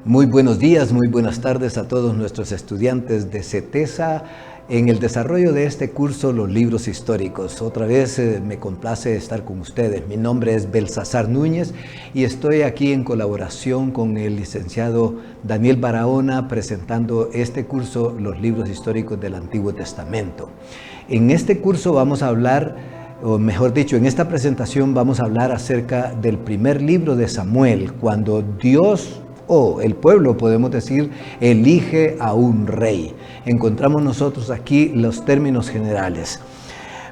Muy buenos días, muy buenas tardes a todos nuestros estudiantes de CETESA en el desarrollo de este curso Los Libros Históricos. Otra vez me complace estar con ustedes. Mi nombre es Belsasar Núñez y estoy aquí en colaboración con el licenciado Daniel Barahona presentando este curso Los Libros Históricos del Antiguo Testamento. En este curso vamos a hablar, o mejor dicho, en esta presentación vamos a hablar acerca del primer libro de Samuel, cuando Dios o el pueblo, podemos decir, elige a un rey. Encontramos nosotros aquí los términos generales.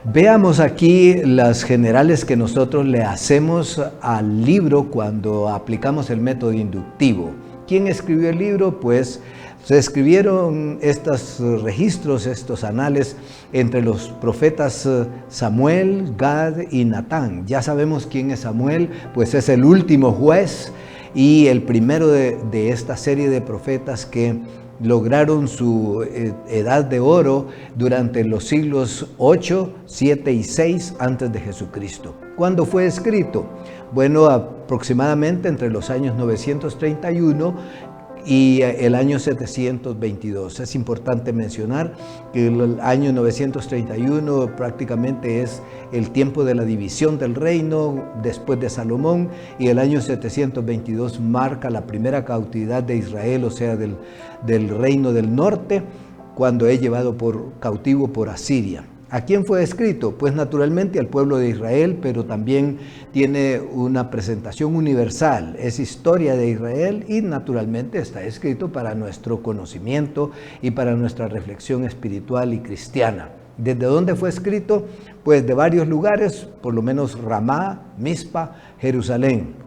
Veamos aquí las generales que nosotros le hacemos al libro cuando aplicamos el método inductivo. ¿Quién escribió el libro? Pues se escribieron estos registros, estos anales entre los profetas Samuel, Gad y Natán. Ya sabemos quién es Samuel, pues es el último juez y el primero de esta serie de profetas que lograron su edad de oro durante los siglos 8, 7 y 6 antes de Jesucristo. ¿Cuándo fue escrito? Bueno, aproximadamente entre los años 931 y el año 722. Es importante mencionar que el año 931 prácticamente es el tiempo de la división del reino después de Salomón, y el año 722 marca la primera cautividad de Israel, o sea, del reino del norte, cuando es llevado cautivo por Asiria. ¿A quién fue escrito? Pues naturalmente al pueblo de Israel, pero también tiene una presentación universal. Es historia de Israel y naturalmente está escrito para nuestro conocimiento y para nuestra reflexión espiritual y cristiana. ¿Desde dónde fue escrito? Pues de varios lugares, por lo menos Ramá, Mizpa, Jerusalén.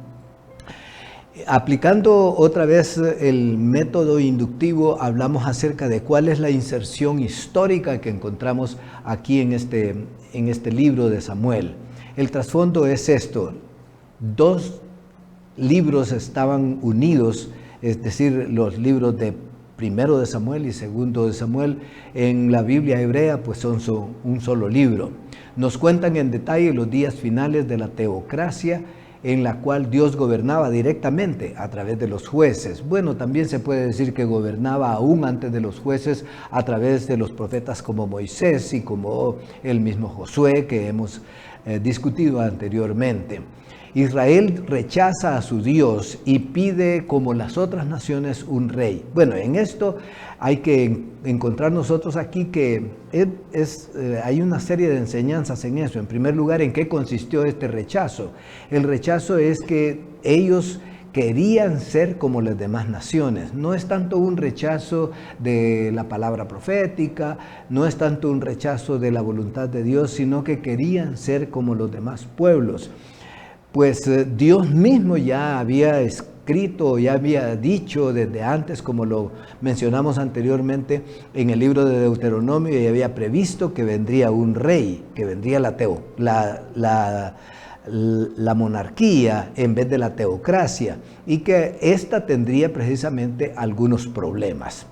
Aplicando otra vez el método inductivo, hablamos acerca de cuál es la inserción histórica que encontramos aquí en este libro de Samuel. El trasfondo es esto: dos libros estaban unidos, es decir, los libros de primero de Samuel y segundo de Samuel en la Biblia hebrea, pues son un solo libro. Nos cuentan en detalle los días finales de la teocracia, en la cual Dios gobernaba directamente a través de los jueces. Bueno, también se puede decir que gobernaba aún antes de los jueces a través de los profetas como Moisés y como el mismo Josué que hemos discutido anteriormente. Israel rechaza a su Dios y pide, como las otras naciones, un rey. Bueno, en esto hay que encontrar nosotros aquí que hay una serie de enseñanzas en eso. En primer lugar, ¿en qué consistió este rechazo? El rechazo es que ellos querían ser como las demás naciones. No es tanto un rechazo de la palabra profética, no es tanto un rechazo de la voluntad de Dios, sino que querían ser como los demás pueblos. Pues Dios mismo ya había escrito, ya había dicho desde antes, como lo mencionamos anteriormente en el libro de Deuteronomio, y había previsto que vendría un rey, que vendría la monarquía en vez de la teocracia, y que ésta tendría precisamente algunos problemas.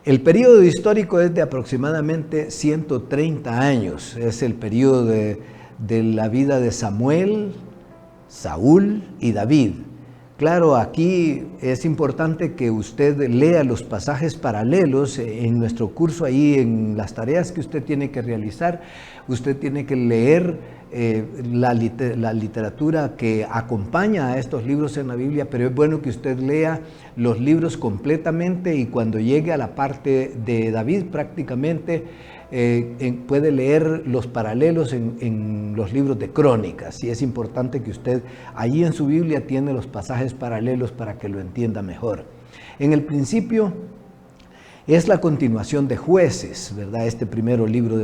El periodo histórico es de aproximadamente 130 años, es el periodo de la vida de Samuel, Saúl y David. Claro, aquí es importante que usted lea los pasajes paralelos en nuestro curso. Ahí en las tareas que usted tiene que realizar, usted tiene que leer la literatura que acompaña a estos libros en la Biblia, pero es bueno que usted lea los libros completamente, y cuando llegue a la parte de David prácticamente puede leer los paralelos en los libros de Crónicas, y es importante que usted allí en su Biblia tiene los pasajes paralelos para que lo entienda mejor. En el principio es la continuación de Jueces, ¿verdad? Este primer libro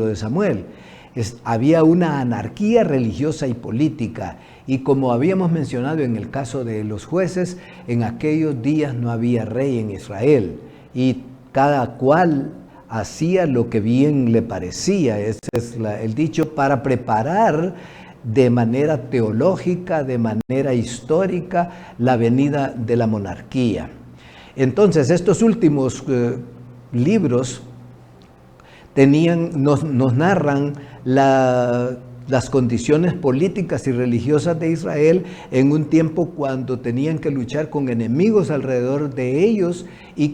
de Samuel. Había una anarquía religiosa y política, y como habíamos mencionado en el caso de los jueces, en aquellos días no había rey en Israel y cada cual hacía lo que bien le parecía. Ese es el dicho, para preparar de manera teológica, de manera histórica, la venida de la monarquía. Entonces, estos últimos libros nos narran las condiciones políticas y religiosas de Israel en un tiempo cuando tenían que luchar con enemigos alrededor de ellos y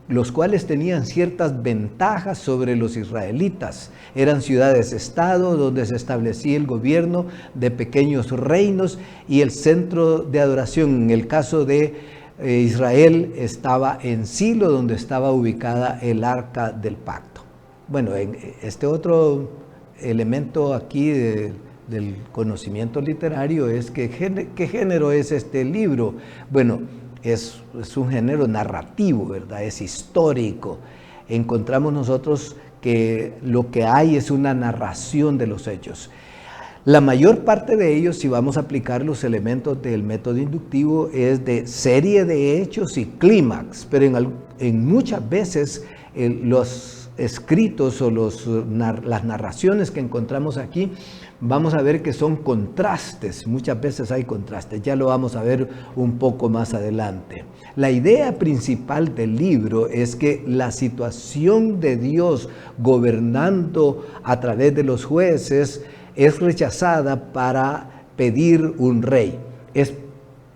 los cuales tenían ciertas ventajas sobre los israelitas. Eran ciudades-estado donde se establecía el gobierno de pequeños reinos y el centro de adoración, en el caso de Israel, estaba en Silo, donde estaba ubicada el Arca del Pacto. Bueno, en este otro elemento aquí del conocimiento literario es que ¿qué género es este libro? Bueno, es un género narrativo, ¿verdad? Es histórico. Encontramos nosotros que lo que hay es una narración de los hechos. La mayor parte de ellos, si vamos a aplicar los elementos del método inductivo, es de serie de hechos y clímax, pero en muchas veces los escritos o las narraciones que encontramos aquí, vamos a ver que son contrastes. Muchas veces hay contrastes, ya lo vamos a ver un poco más adelante. La idea principal del libro es que la situación de Dios gobernando a través de los jueces es rechazada para pedir un rey. Es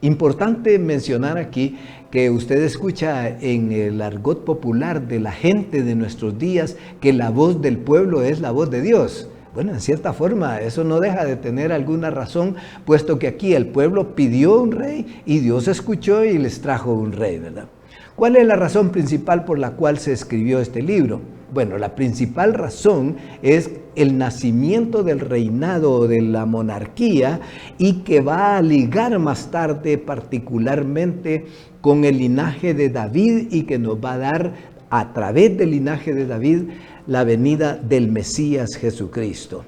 importante mencionar aquí que usted escucha en el argot popular de la gente de nuestros días que la voz del pueblo es la voz de Dios. Bueno, en cierta forma eso no deja de tener alguna razón, puesto que aquí el pueblo pidió un rey y Dios escuchó y les trajo un rey, ¿verdad? ¿Cuál es la razón principal por la cual se escribió este libro? Bueno, la principal razón es el nacimiento del reinado o de la monarquía y que va a ligar más tarde particularmente con el linaje de David y que nos va a dar a través del linaje de David la venida del Mesías Jesucristo.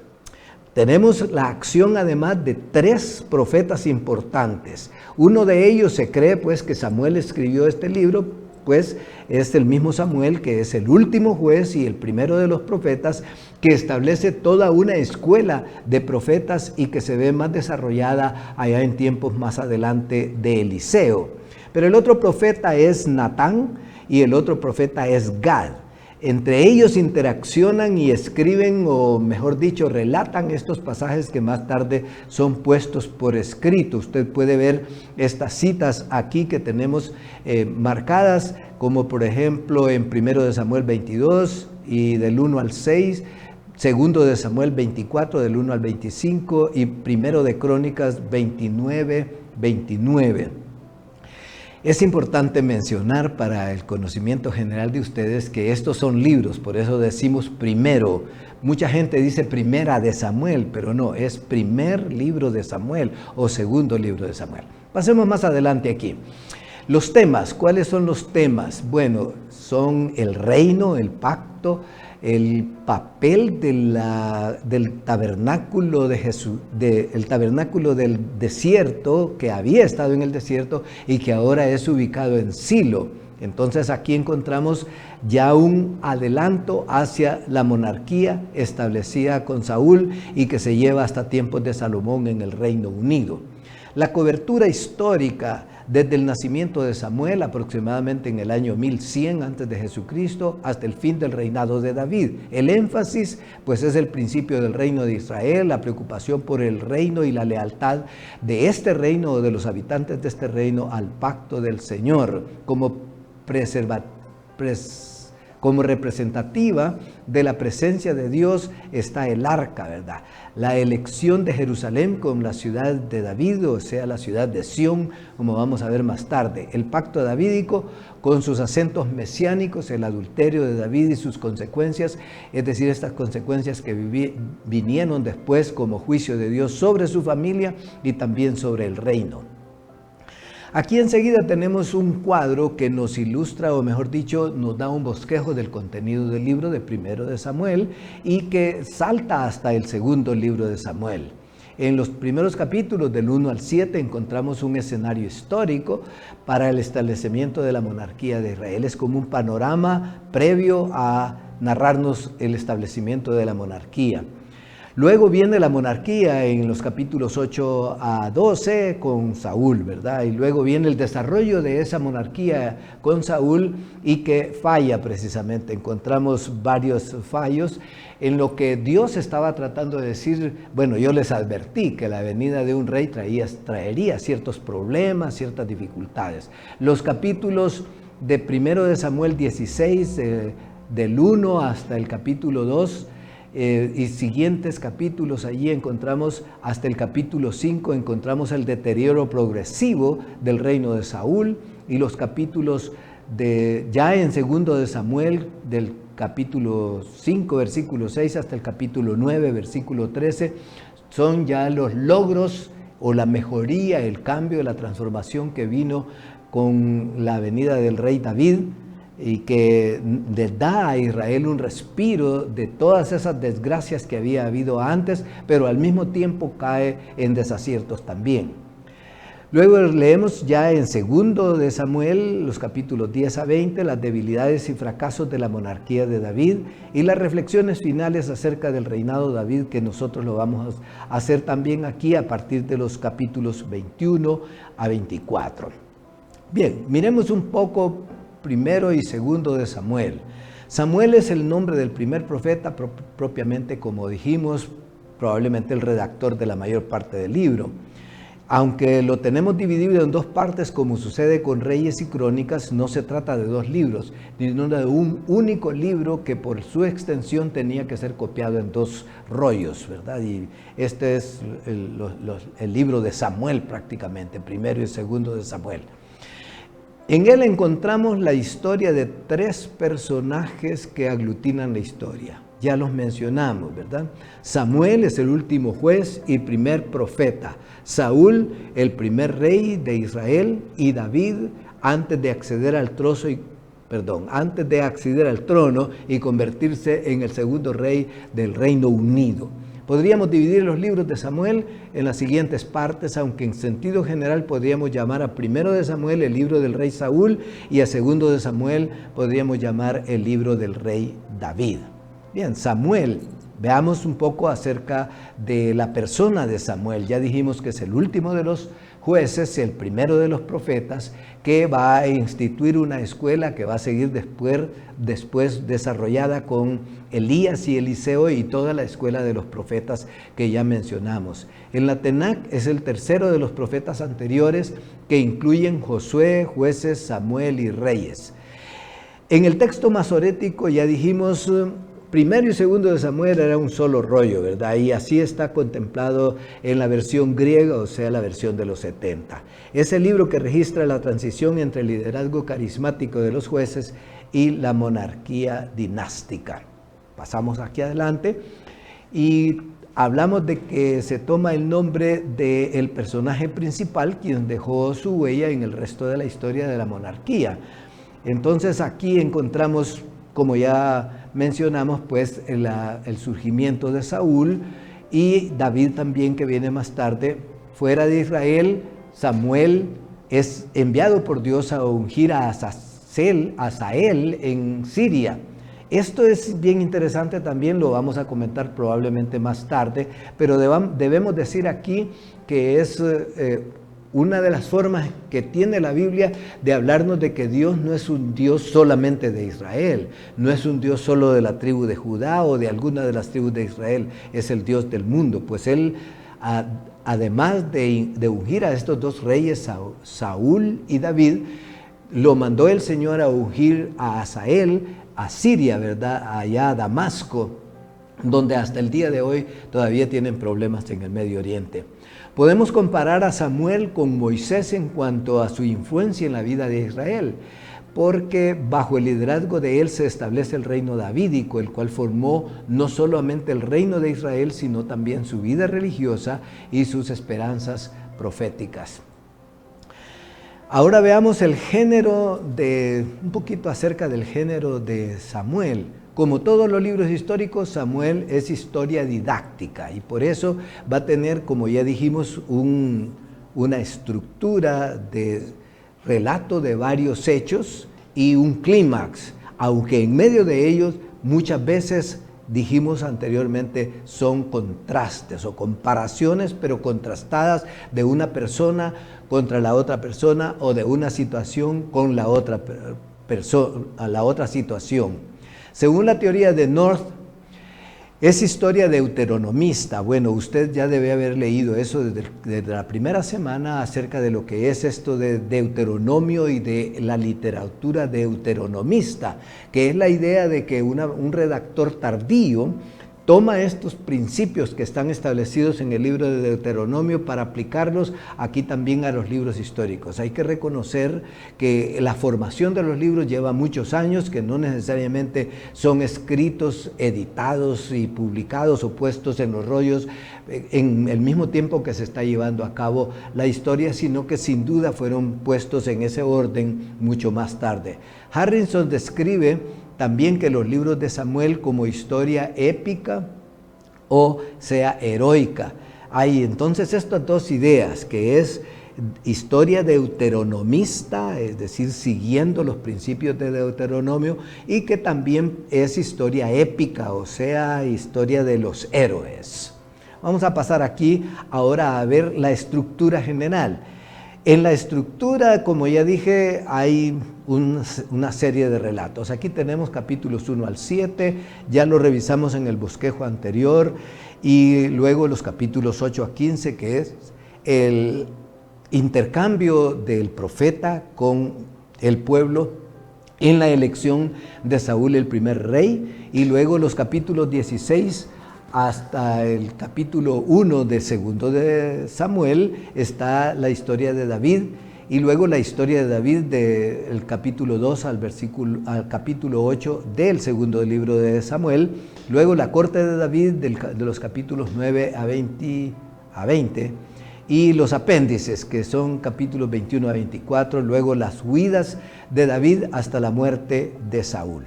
Tenemos la acción además de 3 profetas importantes. Uno de ellos se cree pues que Samuel escribió este libro, pues es el mismo Samuel que es el último juez y el primero de los profetas que establece toda una escuela de profetas y que se ve más desarrollada allá en tiempos más adelante de Eliseo. Pero el otro profeta es Natán y el otro profeta es Gad. Entre ellos interaccionan y escriben, o mejor dicho, relatan estos pasajes que más tarde son puestos por escrito. Usted puede ver estas citas aquí que tenemos marcadas, como por ejemplo en 1 de Samuel 22 y del 1 al 6, 2 de Samuel 24 del 1 al 25 y 1 de Crónicas 29, 29. Es importante mencionar para el conocimiento general de ustedes que estos son libros, por eso decimos primero. Mucha gente dice primera de Samuel, pero no, es primer libro de Samuel o segundo libro de Samuel. Pasemos más adelante aquí. Los temas, ¿cuáles son los temas? Bueno, son el reino, el pacto, el papel del tabernáculo de Jesús, el tabernáculo del desierto, que había estado en el desierto y que ahora es ubicado en Silo. Entonces aquí encontramos ya un adelanto hacia la monarquía establecida con Saúl y que se lleva hasta tiempos de Salomón en el Reino Unido. La cobertura histórica desde el nacimiento de Samuel, aproximadamente en el año 1100 antes de Jesucristo, hasta el fin del reinado de David. El énfasis, pues, es el principio del reino de Israel, la preocupación por el reino y la lealtad de este reino o de los habitantes de este reino al pacto del Señor, como representativa de la presencia de Dios está el arca, ¿verdad? La elección de Jerusalén como la ciudad de David, o sea, la ciudad de Sión, como vamos a ver más tarde. El pacto davídico con sus acentos mesiánicos, el adulterio de David y sus consecuencias, es decir, estas consecuencias que vinieron después como juicio de Dios sobre su familia y también sobre el reino. Aquí enseguida tenemos un cuadro que nos ilustra, o mejor dicho, nos da un bosquejo del contenido del libro de 1 de Samuel y que salta hasta el segundo libro de Samuel. En los primeros capítulos del 1 al 7 encontramos un escenario histórico para el establecimiento de la monarquía de Israel. Es como un panorama previo a narrarnos el establecimiento de la monarquía. Luego viene la monarquía en los capítulos 8 a 12 con Saúl, ¿verdad? Y luego viene el desarrollo de esa monarquía con Saúl y que falla precisamente. Encontramos varios fallos en lo que Dios estaba tratando de decir. Bueno, yo les advertí que la venida de un rey traería ciertos problemas, ciertas dificultades. Los capítulos de 1 de Samuel 16, del 1 hasta el capítulo 2, y siguientes capítulos, allí encontramos hasta el capítulo 5, encontramos el deterioro progresivo del reino de Saúl, y los capítulos ya en 2 de Samuel, del capítulo 5, versículo 6 hasta el capítulo 9, versículo 13, son ya los logros o la mejoría, el cambio, la transformación que vino con la venida del rey David, y que le da a Israel un respiro de todas esas desgracias que había habido antes, pero al mismo tiempo cae en desaciertos también. Luego leemos ya en 2 de Samuel, los capítulos 10 a 20, las debilidades y fracasos de la monarquía de David y las reflexiones finales acerca del reinado de David, que nosotros lo vamos a hacer también aquí a partir de los capítulos 21 a 24. Bien, miremos un poco 1 y 2 de Samuel. Samuel es el nombre del primer profeta, propiamente como dijimos, probablemente el redactor de la mayor parte del libro. Aunque lo tenemos dividido en dos partes, como sucede con Reyes y Crónicas, no se trata de dos libros, sino de un único libro que por su extensión tenía que ser copiado en dos rollos, ¿verdad? Y este es el libro de Samuel prácticamente, 1 y 2 de Samuel. En él encontramos la historia de tres personajes que aglutinan la historia. Ya los mencionamos, ¿verdad? Samuel es el último juez y primer profeta. Saúl, el primer rey de Israel, y David, antes de acceder al trono y convertirse en el segundo rey del Reino Unido. Podríamos dividir los libros de Samuel en las siguientes partes, aunque en sentido general podríamos llamar a 1 de Samuel el libro del rey Saúl y a 2 de Samuel podríamos llamar el libro del rey David. Bien, Samuel, veamos un poco acerca de la persona de Samuel. Ya dijimos que es el último de los jueces, el primero de los profetas, que va a instituir una escuela que va a seguir después desarrollada con Elías y Eliseo y toda la escuela de los profetas que ya mencionamos. En la Tenach es el tercero de los profetas anteriores que incluyen Josué, jueces, Samuel y reyes. En el texto masorético ya dijimos 1 y 2 de Samuel era un solo rollo, ¿verdad? Y así está contemplado en la versión griega, o sea, la versión de los 70. Es el libro que registra la transición entre el liderazgo carismático de los jueces y la monarquía dinástica. Pasamos aquí adelante y hablamos de que se toma el nombre del personaje principal, quien dejó su huella en el resto de la historia de la monarquía. Entonces aquí encontramos, como ya mencionamos, pues el surgimiento de Saúl y David también, que viene más tarde. Fuera de Israel, Samuel es enviado por Dios a ungir a Asael en Siria. Esto es bien interesante también, lo vamos a comentar probablemente más tarde, pero debemos decir aquí que es una de las formas que tiene la Biblia de hablarnos de que Dios no es un Dios solamente de Israel, no es un Dios solo de la tribu de Judá o de alguna de las tribus de Israel, es el Dios del mundo. Pues Él, además de ungir a estos dos reyes, Saúl y David, lo mandó el Señor a ungir a Asael, a Siria, ¿verdad? Allá a Damasco, donde hasta el día de hoy todavía tienen problemas en el Medio Oriente. Podemos comparar a Samuel con Moisés en cuanto a su influencia en la vida de Israel, porque bajo el liderazgo de él se establece el reino davídico, el cual formó no solamente el reino de Israel, sino también su vida religiosa y sus esperanzas proféticas. Ahora veamos un poquito acerca del género de Samuel. Como todos los libros históricos, Samuel es historia didáctica y por eso va a tener, como ya dijimos, una estructura de relato de varios hechos y un clímax, aunque en medio de ellos muchas veces dijimos anteriormente, son contrastes o comparaciones, pero contrastadas de una persona contra la otra persona o de una situación con la otra situación. Según la teoría de North, es historia deuteronomista. Bueno, usted ya debe haber leído eso desde la primera semana acerca de lo que es esto de Deuteronomio y de la literatura deuteronomista, que es la idea de que un redactor tardío toma estos principios que están establecidos en el libro de Deuteronomio para aplicarlos aquí también a los libros históricos. Hay que reconocer que la formación de los libros lleva muchos años, que no necesariamente son escritos, editados y publicados o puestos en los rollos en el mismo tiempo que se está llevando a cabo la historia, sino que sin duda fueron puestos en ese orden mucho más tarde. Harrison describe también que los libros de Samuel como historia épica o sea heroica. Hay entonces estas dos ideas, que es historia deuteronomista, es decir, siguiendo los principios de Deuteronomio, y que también es historia épica, o sea, historia de los héroes. Vamos a pasar aquí ahora a ver la estructura general. En la estructura, como ya dije, hay una serie de relatos. Aquí tenemos capítulos 1 al 7, ya lo revisamos en el bosquejo anterior, y luego los capítulos 8 a 15, que es el intercambio del profeta con el pueblo en la elección de Saúl el primer rey, y luego los capítulos 16 hasta el capítulo 1 de segundo de Samuel está la historia de David, y luego la historia de David del capítulo 2 al capítulo 8 del segundo libro de Samuel, luego la corte de David de los capítulos 9 a 20, y los apéndices, que son capítulos 21 a 24, luego las huidas de David hasta la muerte de Saúl.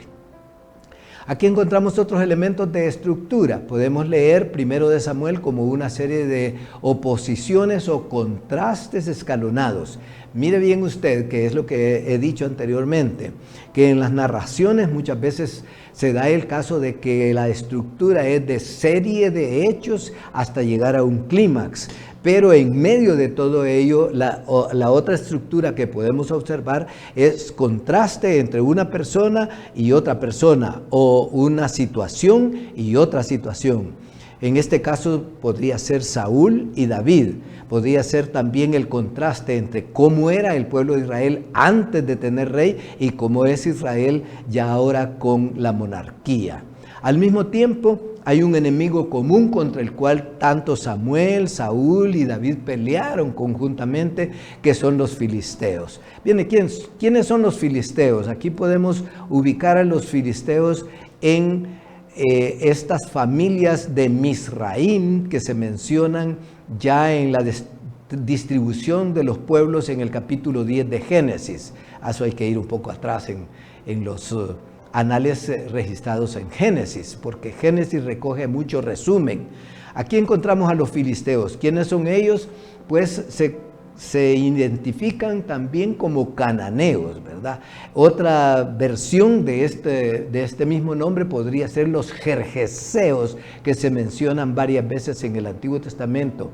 Aquí encontramos otros elementos de estructura. Podemos leer primero de Samuel como una serie de oposiciones o contrastes escalonados. Mire bien usted, que es lo que he dicho anteriormente, que en las narraciones muchas veces se da el caso de que la estructura es de serie de hechos hasta llegar a un clímax. Pero en medio de todo ello, la otra estructura que podemos observar es contraste entre una persona y otra persona, o una situación y otra situación. En este caso podría ser Saúl y David. Podría ser también el contraste entre cómo era el pueblo de Israel antes de tener rey y cómo es Israel ya ahora con la monarquía. Al mismo tiempo, hay un enemigo común contra el cual tanto Samuel, Saúl y David pelearon conjuntamente, que son los filisteos. Bien, ¿quiénes son los filisteos? Aquí podemos ubicar a los filisteos en estas familias de Misraim que se mencionan ya en la distribución de los pueblos en el capítulo 10 de Génesis. A eso hay que ir un poco atrás en los anales registrados en Génesis, porque Génesis recoge mucho resumen. Aquí encontramos a los filisteos. ¿Quiénes son ellos? Pues se identifican también como cananeos, ¿verdad? Otra versión de este mismo nombre podría ser los gergeseos, que se mencionan varias veces en el Antiguo Testamento.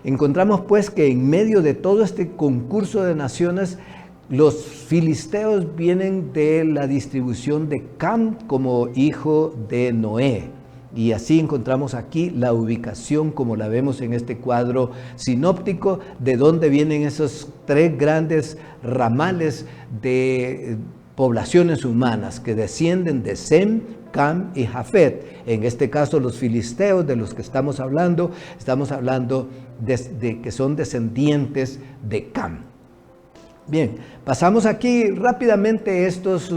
Encontramos pues que en medio de todo este concurso de naciones, los filisteos vienen de la distribución de Cam como hijo de Noé. Y así encontramos aquí la ubicación, como la vemos en este cuadro sinóptico, de dónde vienen esos tres grandes ramales de poblaciones humanas que descienden de Sem, Cam y Jafet. En este caso, los filisteos de los que estamos hablando de que son descendientes de Cam. Bien, pasamos aquí rápidamente estos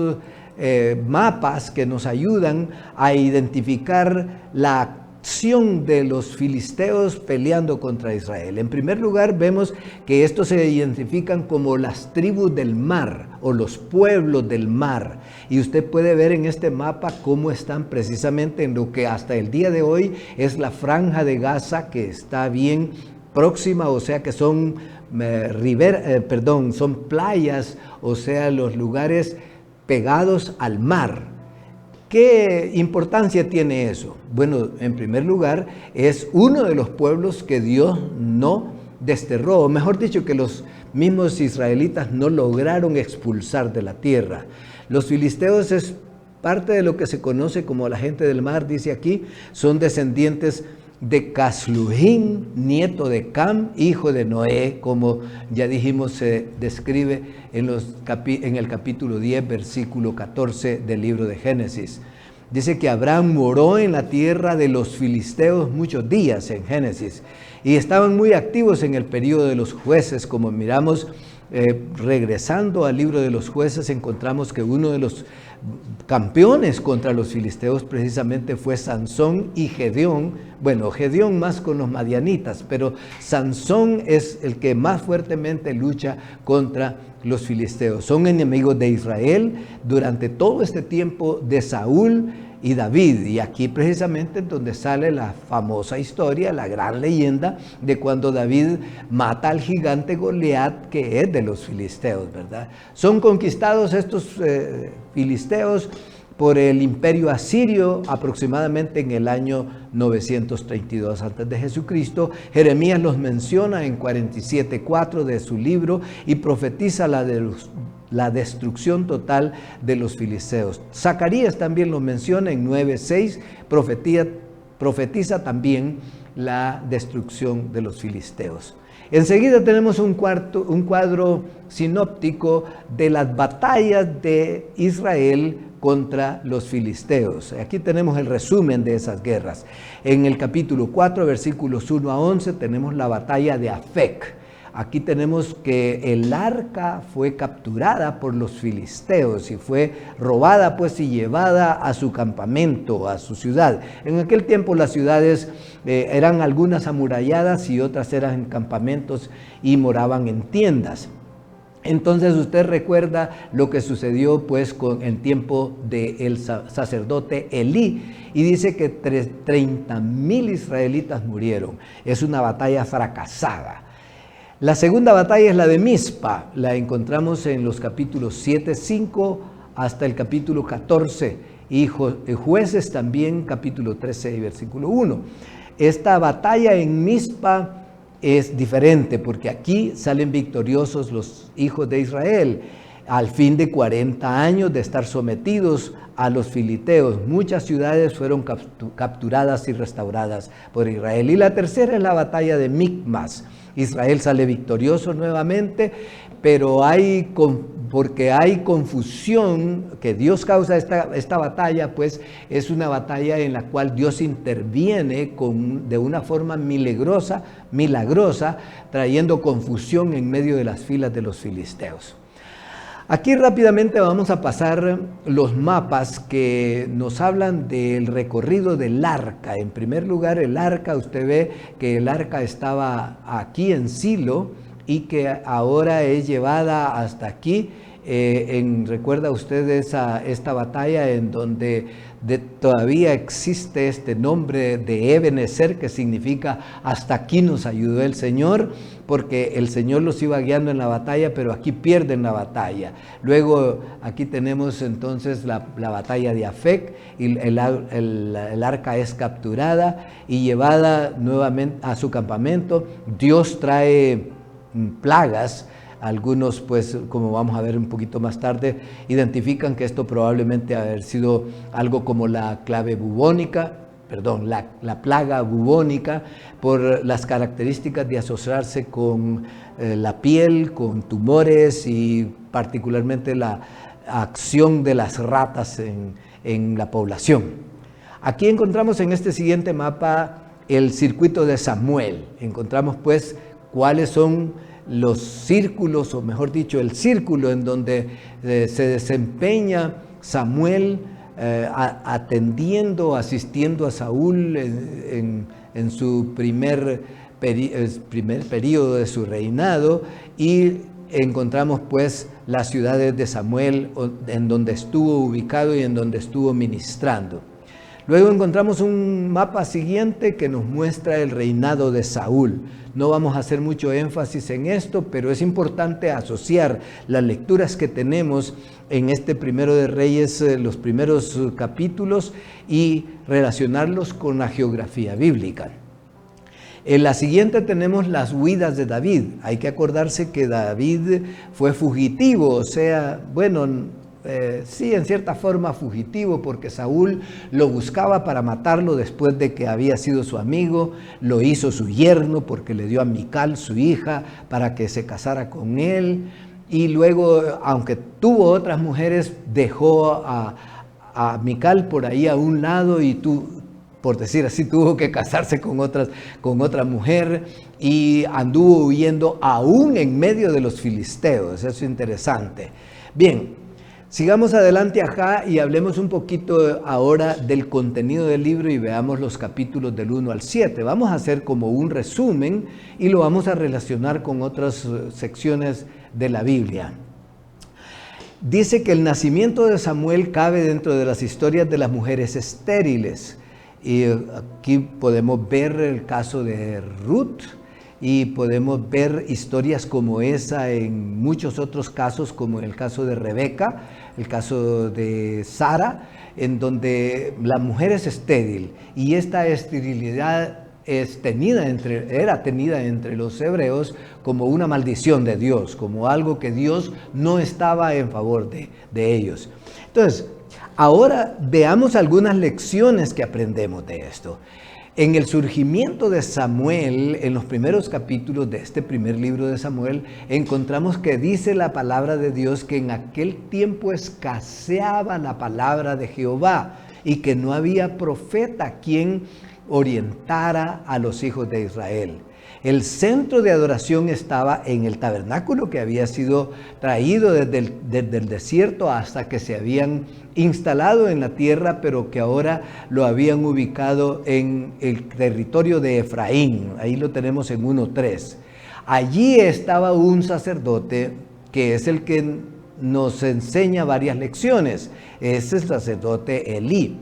mapas que nos ayudan a identificar la acción de los filisteos peleando contra Israel. En primer lugar, vemos que estos se identifican como las tribus del mar o los pueblos del mar. Y usted puede ver en este mapa cómo están precisamente en lo que hasta el día de hoy es la franja de Gaza, que está bien próxima, o sea que son son playas, o sea, los lugares pegados al mar. ¿Qué importancia tiene eso? Bueno, en primer lugar, es uno de los pueblos que Dios no desterró, o mejor dicho, que los mismos israelitas no lograron expulsar de la tierra. Los filisteos es parte de lo que se conoce como la gente del mar, dice aquí, son descendientes de Casluhín, nieto de Cam, hijo de Noé, como ya dijimos, se describe en el capítulo 10, versículo 14 del libro de Génesis. Dice que Abraham moró en la tierra de los filisteos muchos días en Génesis, y estaban muy activos en el periodo de los jueces, como miramos. Regresando al libro de los jueces, encontramos que uno de los campeones contra los filisteos precisamente fue Sansón y Gedeón. Bueno, Gedeón más con los madianitas, pero Sansón es el que más fuertemente lucha contra los filisteos. Son enemigos de Israel durante todo este tiempo de Saúl y David, y aquí precisamente es donde sale la famosa historia, la gran leyenda de cuando David mata al gigante Goliat, que es de los filisteos, ¿verdad? Son conquistados estos filisteos por el imperio asirio aproximadamente en el año 932 antes de Jesucristo. Jeremías los menciona en 47:4 de su libro y profetiza la destrucción total de los filisteos. Zacarías también lo menciona en 9:6, profetiza también la destrucción de los filisteos. Enseguida tenemos un cuadro sinóptico de las batallas de Israel contra los filisteos. Aquí tenemos el resumen de esas guerras. En el capítulo 4, versículos 1 a 11, tenemos la batalla de Afec. Aquí tenemos que el arca fue capturada por los filisteos y fue robada pues y llevada a su campamento, a su ciudad. En aquel tiempo las ciudades eran algunas amuralladas y otras eran campamentos y moraban en tiendas. Entonces usted recuerda lo que sucedió pues con el tiempo del sacerdote Elí, y dice que 30,000 israelitas murieron. Es una batalla fracasada. La segunda batalla es la de Mizpa, la encontramos en los capítulos 7, 5 hasta el capítulo 14 y Jueces también capítulo 13 y versículo 1. Esta batalla en Mizpa es diferente porque aquí salen victoriosos los hijos de Israel al fin de 40 años de estar sometidos a los filisteos. Muchas ciudades fueron capturadas y restauradas por Israel. Y la tercera es la batalla de Micmas. Israel sale victorioso nuevamente, pero porque hay confusión, que Dios causa esta batalla, pues es una batalla en la cual Dios interviene de una forma milagrosa, trayendo confusión en medio de las filas de los filisteos. Aquí rápidamente vamos a pasar los mapas que nos hablan del recorrido del arca. En primer lugar, el arca, usted ve que el arca estaba aquí en Silo y que ahora es llevada hasta aquí. ¿Recuerda usted esta batalla en donde todavía existe este nombre de Ebenezer, que significa hasta aquí nos ayudó el Señor? Porque el Señor los iba guiando en la batalla, pero aquí pierden la batalla. Luego aquí tenemos entonces la batalla de Afec, y el arca es capturada y llevada nuevamente a su campamento. Dios trae plagas. Algunos, pues, como vamos a ver un poquito más tarde, identifican que esto probablemente haber sido algo como la plaga bubónica, por las características de asociarse con la piel, con tumores y particularmente la acción de las ratas en la población. Aquí encontramos en este siguiente mapa el circuito de Samuel. Encontramos pues cuáles son los círculos, o mejor dicho, el círculo en donde se desempeña Samuel asistiendo a Saúl en su primer periodo de su reinado, y encontramos pues las ciudades de Samuel en donde estuvo ubicado y en donde estuvo ministrando. Luego encontramos un mapa siguiente que nos muestra el reinado de Saúl. No vamos a hacer mucho énfasis en esto, pero es importante asociar las lecturas que tenemos en este Primero de Reyes, los primeros capítulos, y relacionarlos con la geografía bíblica. En la siguiente tenemos las huidas de David. Hay que acordarse que David fue fugitivo, o sea, bueno, sí, en cierta forma fugitivo, porque Saúl lo buscaba para matarlo después de que había sido su amigo. Lo hizo su yerno porque le dio a Mical, su hija, para que se casara con él. Y luego, aunque tuvo otras mujeres, dejó a Mical por ahí a un lado y por decir así, tuvo que casarse con otra mujer y anduvo huyendo aún en medio de los filisteos. Eso es interesante. Bien, sigamos adelante acá y hablemos un poquito ahora del contenido del libro y veamos los capítulos del 1 al 7. Vamos a hacer como un resumen y lo vamos a relacionar con otras secciones de la Biblia. Dice que el nacimiento de Samuel cabe dentro de las historias de las mujeres estériles. Y aquí podemos ver el caso de Ruth y podemos ver historias como esa en muchos otros casos, como en el caso de Rebeca, el caso de Sara, en donde la mujer es estéril y esta esterilidad era tenida entre los hebreos como una maldición de Dios, como algo que Dios no estaba en favor de ellos. Entonces, ahora veamos algunas lecciones que aprendemos de esto. En el surgimiento de Samuel, en los primeros capítulos de este primer libro de Samuel, encontramos que dice la palabra de Dios que en aquel tiempo escaseaba la palabra de Jehová y que no había profeta quien orientara a los hijos de Israel. El centro de adoración estaba en el tabernáculo que había sido traído desde el desierto hasta que se habían instalado en la tierra, pero que ahora lo habían ubicado en el territorio de Efraín. Ahí lo tenemos en 1:3. Allí estaba un sacerdote que es el que nos enseña varias lecciones. Es el sacerdote Elí.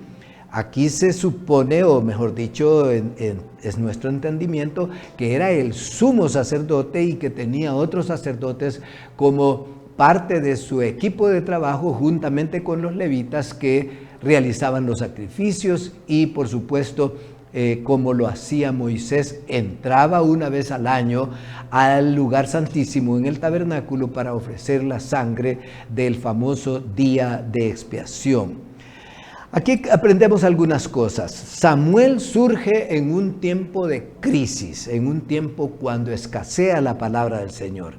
Aquí se supone, o mejor dicho, es nuestro entendimiento, que era el sumo sacerdote y que tenía otros sacerdotes como parte de su equipo de trabajo juntamente con los levitas que realizaban los sacrificios y, por supuesto, como lo hacía Moisés, entraba una vez al año al lugar santísimo en el tabernáculo para ofrecer la sangre del famoso día de expiación. Aquí aprendemos algunas cosas. Samuel surge en un tiempo de crisis, en un tiempo cuando escasea la palabra del Señor.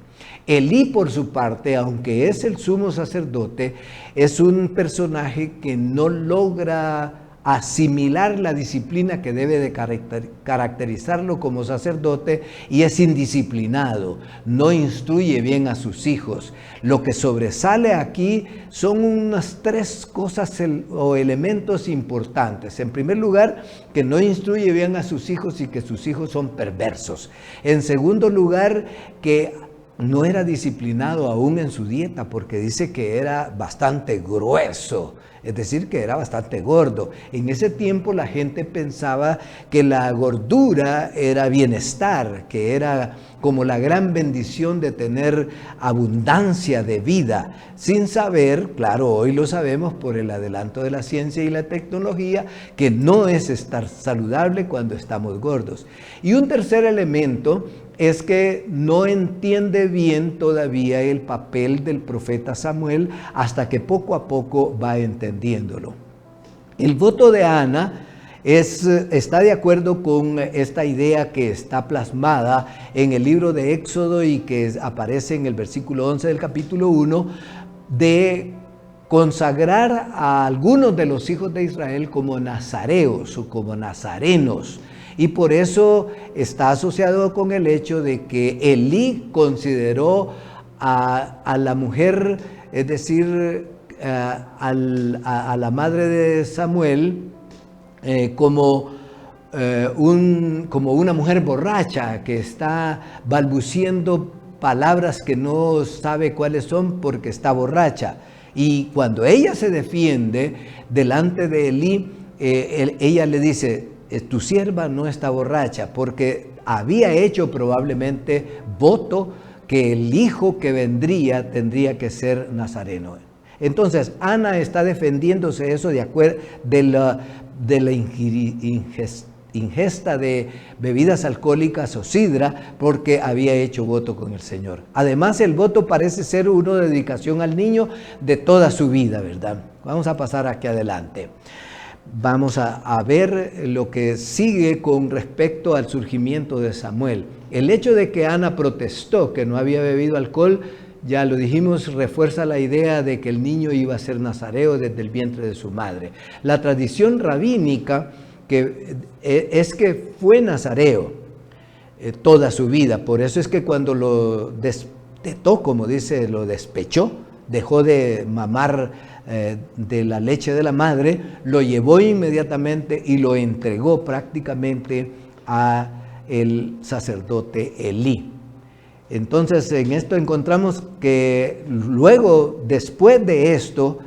Elí, por su parte, aunque es el sumo sacerdote, es un personaje que no logra asimilar la disciplina que debe de caracterizarlo como sacerdote y es indisciplinado, no instruye bien a sus hijos. Lo que sobresale aquí son unas tres cosas o elementos importantes. En primer lugar, que no instruye bien a sus hijos y que sus hijos son perversos. En segundo lugar, que no era disciplinado aún en su dieta porque dice que era bastante grueso. Es decir, que era bastante gordo. En ese tiempo la gente pensaba que la gordura era bienestar, que era como la gran bendición de tener abundancia de vida, sin saber, claro, hoy lo sabemos por el adelanto de la ciencia y la tecnología, que no es estar saludable cuando estamos gordos. Y un tercer elemento es que no entiende bien todavía el papel del profeta Samuel hasta que poco a poco va entendiéndolo. El voto de Ana está de acuerdo con esta idea que está plasmada en el libro de Éxodo y que aparece en el versículo 11 del capítulo 1 de consagrar a algunos de los hijos de Israel como nazareos o como nazarenos. Y por eso está asociado con el hecho de que Elí consideró a la mujer, es decir, a la madre de Samuel, como una mujer borracha que está balbuciendo palabras que no sabe cuáles son porque está borracha. Y cuando ella se defiende delante de Elí, ella le dice, tu sierva no está borracha, porque había hecho probablemente voto que el hijo que vendría tendría que ser nazareno. Entonces, Ana está defendiéndose eso de la ingesta de bebidas alcohólicas o sidra, porque había hecho voto con el Señor. Además, el voto parece ser una dedicación al niño de toda su vida, ¿verdad? Vamos a pasar aquí adelante. Vamos a ver lo que sigue con respecto al surgimiento de Samuel. El hecho de que Ana protestó que no había bebido alcohol, ya lo dijimos, refuerza la idea de que el niño iba a ser nazareo desde el vientre de su madre. La tradición rabínica es que fue nazareo toda su vida. Por eso es que cuando lo destetó, como dice, lo despechó, dejó de mamar de la leche de la madre, lo llevó inmediatamente y lo entregó prácticamente a el sacerdote Elí. Entonces, en esto encontramos que luego, después de esto,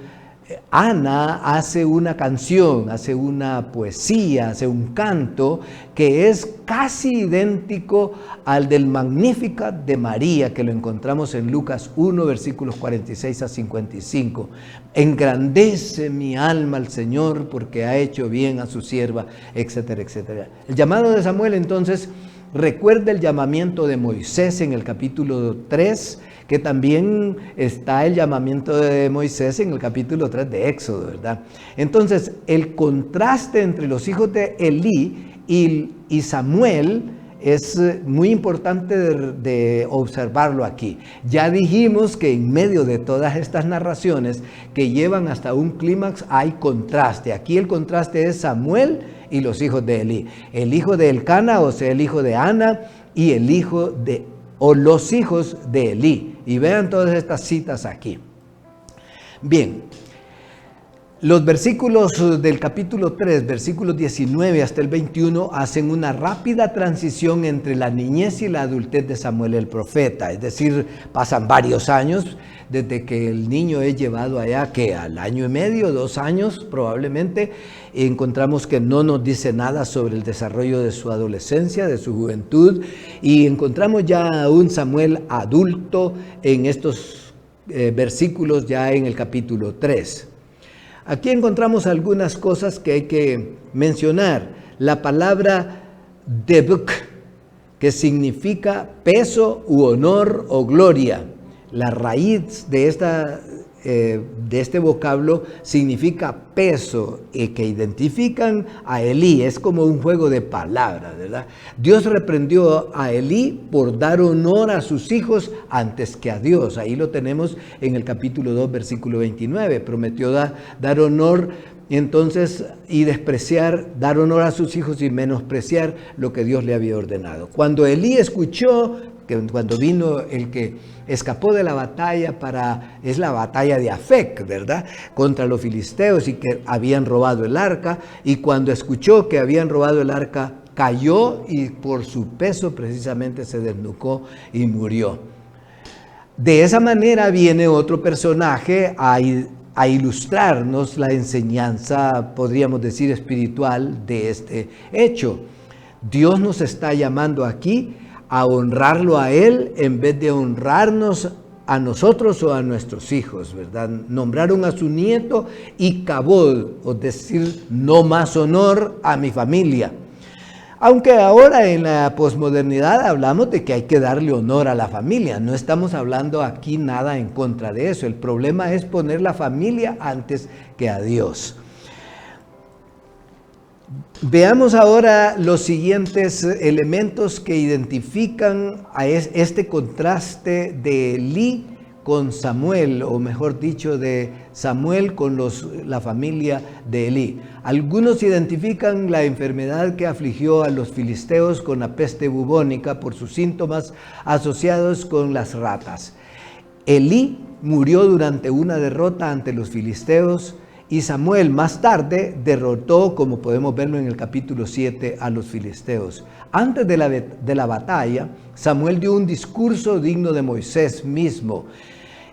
Ana hace una canción, hace una poesía, hace un canto que es casi idéntico al del Magnificat de María, que lo encontramos en Lucas 1, versículos 46 a 55. Engrandece mi alma al Señor porque ha hecho bien a su sierva, etcétera, etcétera. El llamado de Samuel, entonces, recuerda el llamamiento de Moisés en el capítulo 3, que también está el llamamiento de Moisés en el capítulo 3 de Éxodo, ¿verdad? Entonces, el contraste entre los hijos de Elí y Samuel es muy importante de observarlo aquí. Ya dijimos que en medio de todas estas narraciones que llevan hasta un clímax hay contraste. Aquí el contraste es Samuel y los hijos de Elí. El hijo de Elcana, o sea, el hijo de Ana, y el hijo de, o los hijos de Elí. Y vean todas estas citas aquí. Bien, los versículos del capítulo 3, versículos 19 hasta el 21, hacen una rápida transición entre la niñez y la adultez de Samuel el profeta. Es decir, pasan varios años desde que el niño es llevado allá, que al año y medio, 2 años probablemente. Encontramos que no nos dice nada sobre el desarrollo de su adolescencia, de su juventud, y encontramos ya a un Samuel adulto en estos versículos ya en el capítulo 3. Aquí encontramos algunas cosas que hay que mencionar. La palabra debuk, que significa peso u honor o gloria. La raíz de este vocablo significa peso, que identifican a Elí. Es como un juego de palabras, ¿verdad? Dios reprendió a Elí por dar honor a sus hijos antes que a Dios. Ahí lo tenemos en el capítulo 2, versículo 29. Prometió dar honor entonces y dar honor a sus hijos y menospreciar lo que Dios le había ordenado. Cuando Elí escuchó, cuando vino el que escapó de la batalla es la batalla de Afec, ¿verdad? Contra los filisteos y que habían robado el arca, y cuando escuchó que habían robado el arca, cayó y por su peso precisamente se desnucó y murió. De esa manera viene otro personaje a ilustrarnos la enseñanza, podríamos decir, espiritual de este hecho. Dios nos está llamando aquí a honrarlo a Él en vez de honrarnos a nosotros o a nuestros hijos, ¿verdad? Nombraron a su nieto y cabod, o decir, no más honor a mi familia. Aunque ahora en la posmodernidad hablamos de que hay que darle honor a la familia. No estamos hablando aquí nada en contra de eso. El problema es poner la familia antes que a Dios. Veamos ahora los siguientes elementos que identifican a este contraste de Elí con Samuel, o mejor dicho, de Samuel con la familia de Elí. Algunos identifican la enfermedad que afligió a los filisteos con la peste bubónica por sus síntomas asociados con las ratas. Elí murió durante una derrota ante los filisteos, y Samuel más tarde derrotó, como podemos verlo en el capítulo 7, a los filisteos. Antes de la batalla, Samuel dio un discurso digno de Moisés mismo,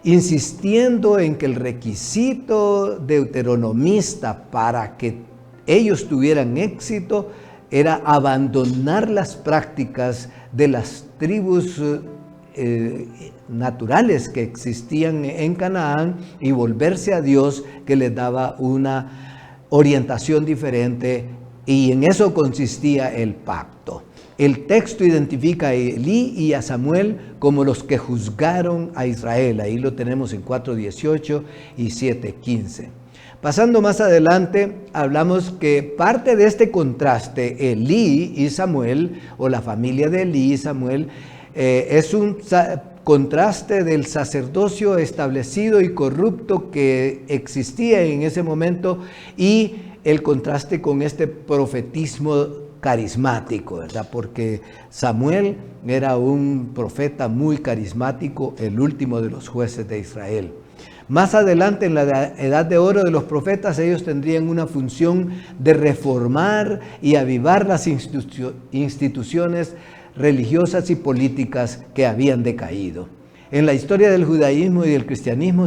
insistiendo en que el requisito deuteronomista para que ellos tuvieran éxito era abandonar las prácticas de las tribus naturales que existían en Canaán y volverse a Dios, que les daba una orientación diferente, y en eso consistía el pacto. El texto identifica a Elí y a Samuel como los que juzgaron a Israel. Ahí lo tenemos en 4:18 y 7:15. Pasando más adelante, hablamos que parte de este contraste, Elí y Samuel, o la familia de Elí y Samuel, es un contraste del sacerdocio establecido y corrupto que existía en ese momento, y el contraste con este profetismo carismático, ¿verdad? Porque Samuel era un profeta muy carismático, el último de los jueces de Israel. Más adelante, en la edad de oro de los profetas, ellos tendrían una función de reformar y avivar las instituciones religiosas y políticas que habían decaído. En la historia del judaísmo y del cristianismo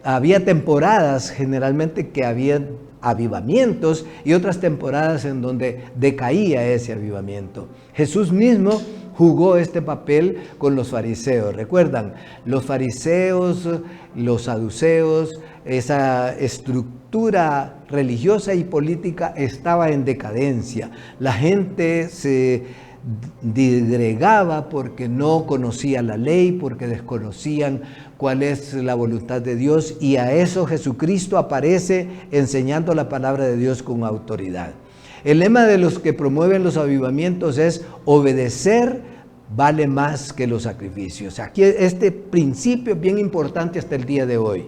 había temporadas generalmente que había avivamientos y otras temporadas en donde decaía ese avivamiento. Jesús mismo jugó este papel con los fariseos. ¿Recuerdan? Los fariseos, los saduceos, esa estructura religiosa y política estaba en decadencia. La gente se disgregaba porque no conocía la ley, porque desconocían cuál es la voluntad de Dios, y a eso Jesucristo aparece enseñando la palabra de Dios con autoridad. El lema de los que promueven los avivamientos es: obedecer vale más que los sacrificios. Aquí este principio es bien importante hasta el día de hoy.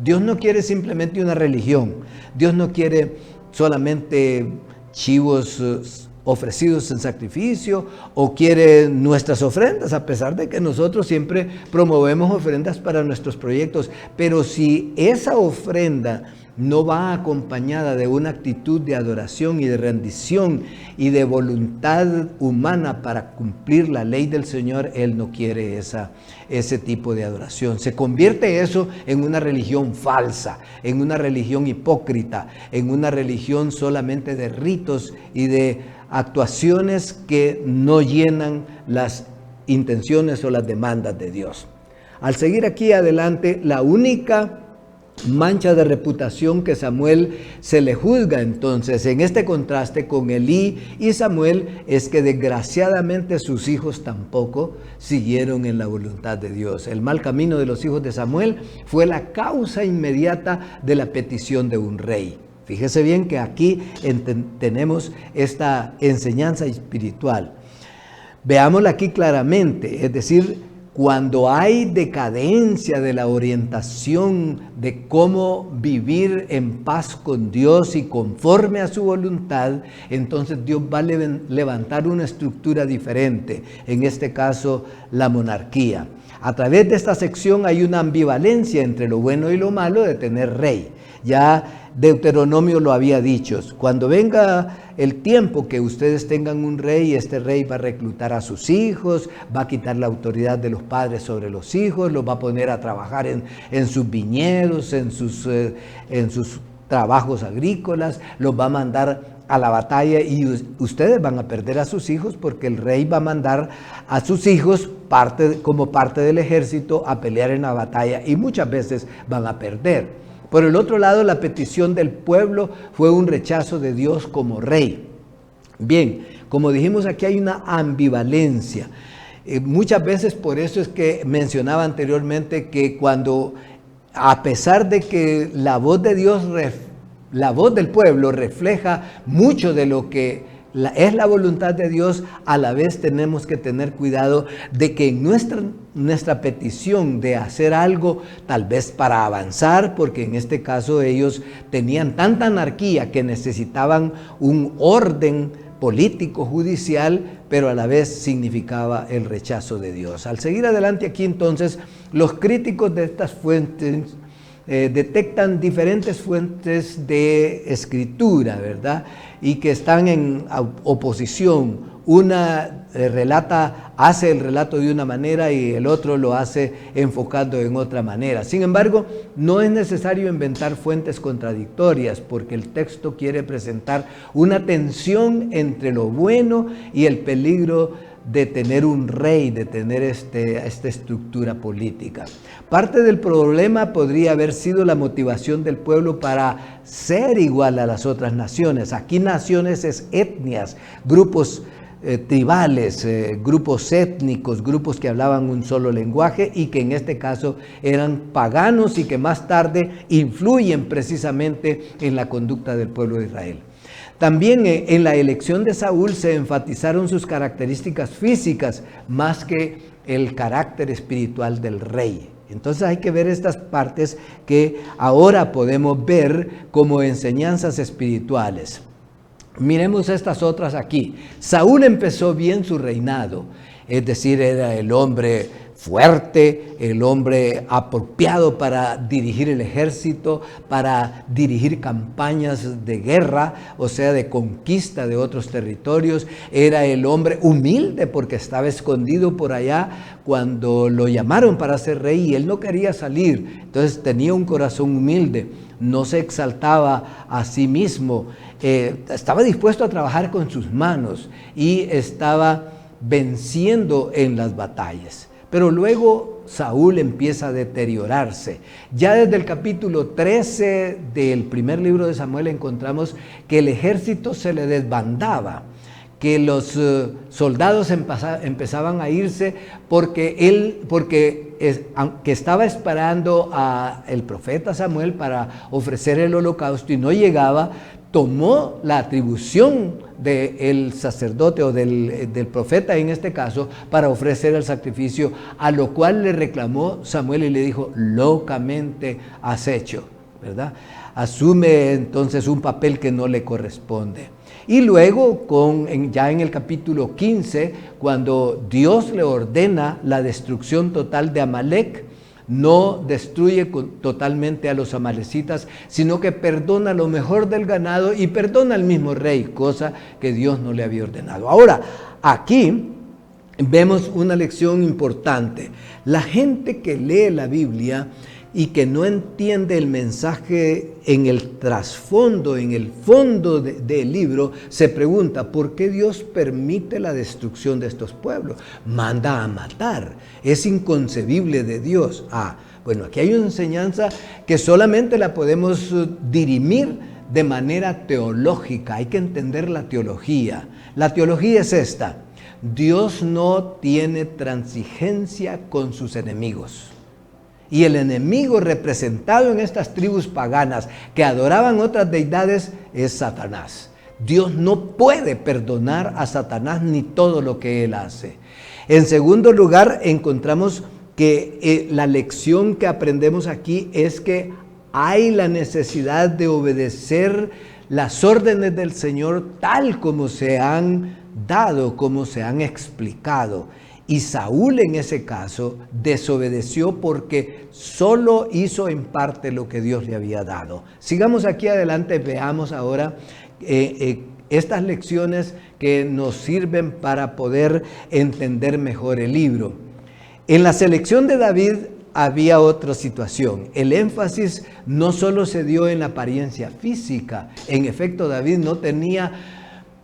Dios no quiere simplemente una religión. Dios no quiere solamente chivos ofrecidos en sacrificio, o quiere nuestras ofrendas, a pesar de que nosotros siempre promovemos ofrendas para nuestros proyectos. Pero si esa ofrenda no va acompañada de una actitud de adoración y de rendición y de voluntad humana para cumplir la ley del Señor, Él no quiere ese tipo de adoración. Se convierte eso en una religión falsa, en una religión hipócrita, en una religión solamente de ritos y de actuaciones que no llenan las intenciones o las demandas de Dios. Al seguir aquí adelante, la única mancha de reputación que Samuel se le juzga entonces en este contraste con Elí y Samuel es que desgraciadamente sus hijos tampoco siguieron en la voluntad de Dios. El mal camino de los hijos de Samuel fue la causa inmediata de la petición de un rey. Fíjese bien que aquí tenemos esta enseñanza espiritual. Veámosla aquí claramente, es decir, cuando hay decadencia de la orientación de cómo vivir en paz con Dios y conforme a su voluntad, entonces Dios va a levantar una estructura diferente, en este caso la monarquía. A través de esta sección hay una ambivalencia entre lo bueno y lo malo de tener rey. Ya Deuteronomio lo había dicho: cuando venga el tiempo que ustedes tengan un rey, este rey va a reclutar a sus hijos, va a quitar la autoridad de los padres sobre los hijos, los va a poner a trabajar en sus viñedos, en sus trabajos agrícolas, los va a mandar a la batalla, y ustedes van a perder a sus hijos porque el rey va a mandar a sus hijos como parte del ejército a pelear en la batalla, y muchas veces van a perder. Por el otro lado, la petición del pueblo fue un rechazo de Dios como rey. Bien, como dijimos, aquí hay una ambivalencia. Muchas veces, por eso es que mencionaba anteriormente que cuando, a pesar de que la voz de Dios, la voz del pueblo refleja mucho de lo que es la voluntad de Dios, a la vez tenemos que tener cuidado de que en nuestra petición de hacer algo, tal vez para avanzar, porque en este caso ellos tenían tanta anarquía que necesitaban un orden político, judicial, pero a la vez significaba el rechazo de Dios. Al seguir adelante aquí entonces, los críticos de estas fuentes detectan diferentes fuentes de escritura, ¿verdad? Y que están en oposición hace el relato de una manera y el otro lo hace enfocando en otra manera. Sin embargo, no es necesario inventar fuentes contradictorias, porque el texto quiere presentar una tensión entre lo bueno y el peligro de tener un rey, de tener esta estructura política. Parte del problema podría haber sido la motivación del pueblo para ser igual a las otras naciones. Aquí naciones es etnias, grupos tribales, grupos étnicos, grupos que hablaban un solo lenguaje y que en este caso eran paganos y que más tarde influyen precisamente en la conducta del pueblo de Israel. También en la elección de Saúl se enfatizaron sus características físicas más que el carácter espiritual del rey. Entonces hay que ver estas partes que ahora podemos ver como enseñanzas espirituales. Miremos estas otras aquí. Saúl empezó bien su reinado, es decir, era el hombre fuerte, el hombre apropiado para dirigir el ejército, para dirigir campañas de guerra, o sea, de conquista de otros territorios. Era el hombre humilde porque estaba escondido por allá cuando lo llamaron para ser rey y él no quería salir. Entonces tenía un corazón humilde, no se exaltaba a sí mismo, estaba dispuesto a trabajar con sus manos y estaba venciendo en las batallas. Pero luego Saúl empieza a deteriorarse. Ya desde el capítulo 13 del primer libro de Samuel encontramos que el ejército se le desbandaba, que los soldados empezaban a irse porque aunque estaba esperando al profeta Samuel para ofrecer el holocausto y no llegaba, tomó la atribución del sacerdote o del profeta en este caso para ofrecer el sacrificio, a lo cual le reclamó Samuel y le dijo: locamente has hecho, ¿verdad? Asume entonces un papel que no le corresponde. Y luego ya en el capítulo 15, cuando Dios le ordena la destrucción total de Amalec, no destruye totalmente a los amalecitas, sino que perdona lo mejor del ganado y perdona al mismo rey, cosa que Dios no le había ordenado. Ahora, aquí vemos una lección importante. La gente que lee la Biblia y que no entiende el mensaje en el trasfondo, en el fondo del libro, se pregunta: ¿por qué Dios permite la destrucción de estos pueblos? Manda a matar. Es inconcebible de Dios. Bueno, aquí hay una enseñanza que solamente la podemos dirimir de manera teológica. Hay que entender la teología. La teología es esta: Dios no tiene transigencia con sus enemigos. Y el enemigo representado en estas tribus paganas que adoraban otras deidades es Satanás. Dios no puede perdonar a Satanás ni todo lo que él hace. En segundo lugar, encontramos que la lección que aprendemos aquí es que hay la necesidad de obedecer las órdenes del Señor tal como se han dado, como se han explicado. Y Saúl en ese caso desobedeció porque solo hizo en parte lo que Dios le había dado. Sigamos aquí adelante, veamos ahora estas lecciones que nos sirven para poder entender mejor el libro. En la selección de David había otra situación. El énfasis no solo se dio en la apariencia física. En efecto, David no tenía